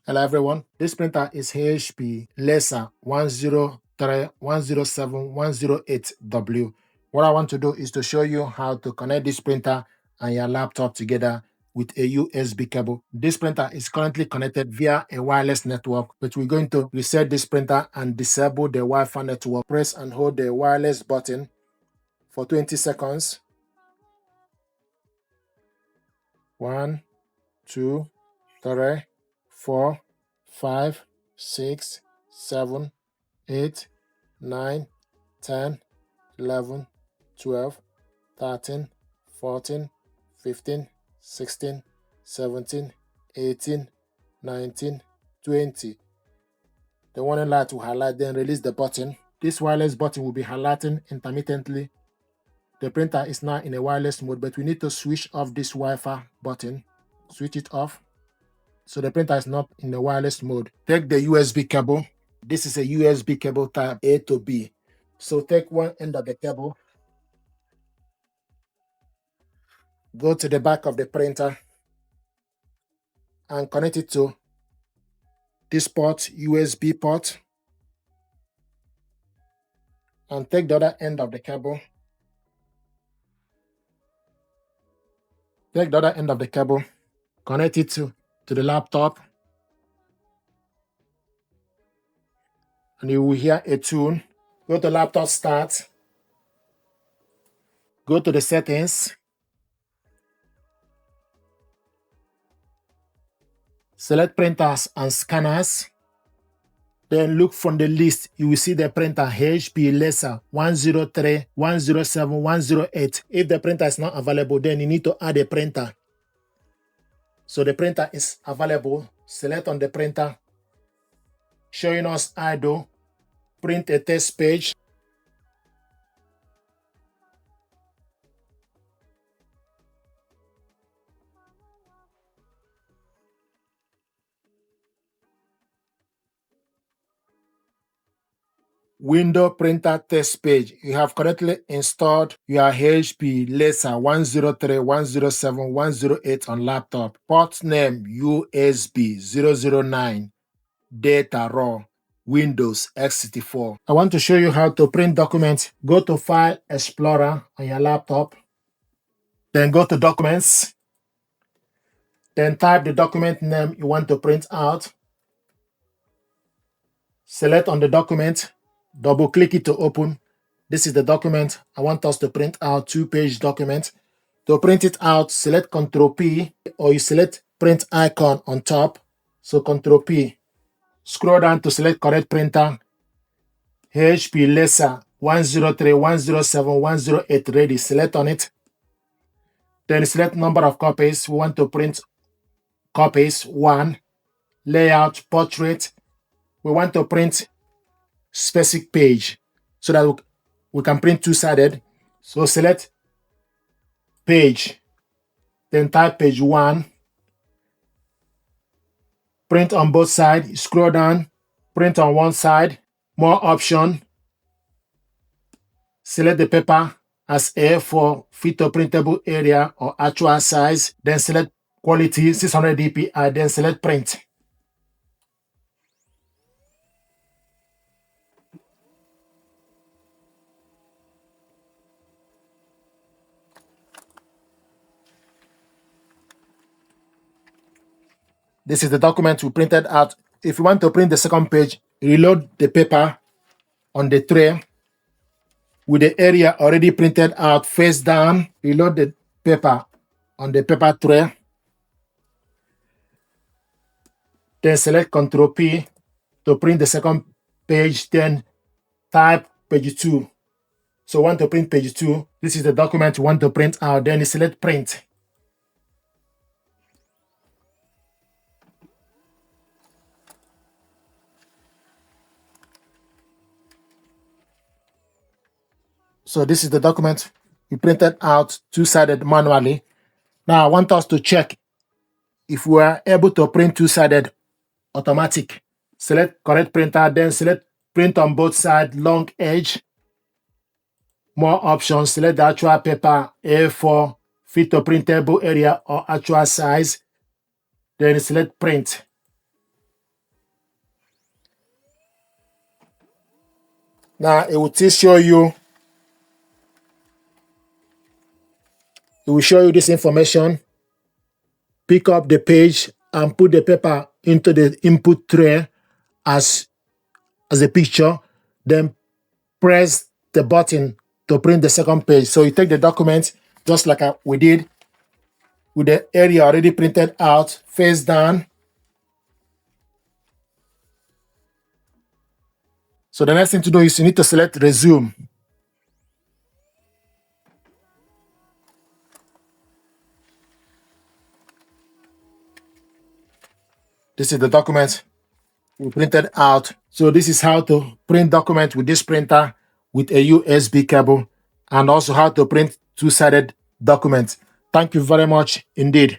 Hello everyone, this printer is HP LaserJet 103107108W. What I want to do is to show you how to connect this printer and your laptop together with a USB cable. This printer is currently connected via a wireless network, but we're going to reset this printer and disable the Wi-Fi network. Press and hold the wireless button for 20 seconds. 1, 2, 3, 4, 5, 6, 7, 8, 9, 10, 11, 12, 13, 14, 15, 16, 17, 18, 19, 20. The warning light will highlight, then release the button. This wireless button will be highlighting intermittently. The printer is now in a wireless mode, but we need to switch off this Wi-Fi button. Switch it off. So the printer is not in the wireless mode. Take the USB cable. This is a USB cable type A to B. So take one end of the cable. Go to the back of the printer and connect it to this port, USB port. And take the other end of the cable. Take the other end of the cable. Connect it to the laptop. And you will hear a tune. Go to laptop start. Go to the settings. Select printers and scanners. Then look from the list. You will see the printer HP Laser 103107108. If the printer is not available, then you need to add a printer. So the printer is available. Select on the printer. Showing us idle. Print a test page. Window printer test page. You have correctly installed your HP Laser 103107108 on laptop. Port name USB 009. Data raw. Windows x64. I want to show you how to print documents. Go to File Explorer on your laptop. Then go to Documents. Then type the document name you want to print out. Select on the document. Double click it to open. This is the document I want us to print out, 2-page document. To print it out, select Ctrl P, or you select print icon on top. So Ctrl P. Scroll down to select correct printer. HP Laser 103107108 ready. Select on it. Then select number of copies. We want to print copies 1. Layout, portrait. We want to print specific page so that we can print two-sided. So select page. Then type page 1. Print on both sides. Scroll down. Print on one side. More option. Select the paper as A4 fit to printable area or actual size. Then select quality 600 dpi. Then select print. This is the document we printed out. If you want to print the second page, reload the paper on the tray with the area already printed out face down. Reload the paper on the paper tray. Then select Ctrl P to print the second page. Then type page 2. So want to print page 2. This is the document you want to print out. Then you select print. So this is the document we printed out two-sided manually. Now I want us to check if we are able to print two-sided automatic. Select correct printer, then select print on both sides, long edge. More options, select the actual paper, A4, fit to printable area or actual size. Then select print. Now it will still show you. It will show you this information. Pick up the page and put the paper into the input tray as a picture. Then press the button to print the second page. So you take the document just like we did with the area already printed out, face down. So the next thing to do is you need to select resume. This is the document we printed out. So this is how to print document with this printer with a USB cable, and also how to print two-sided documents. Thank you very much indeed.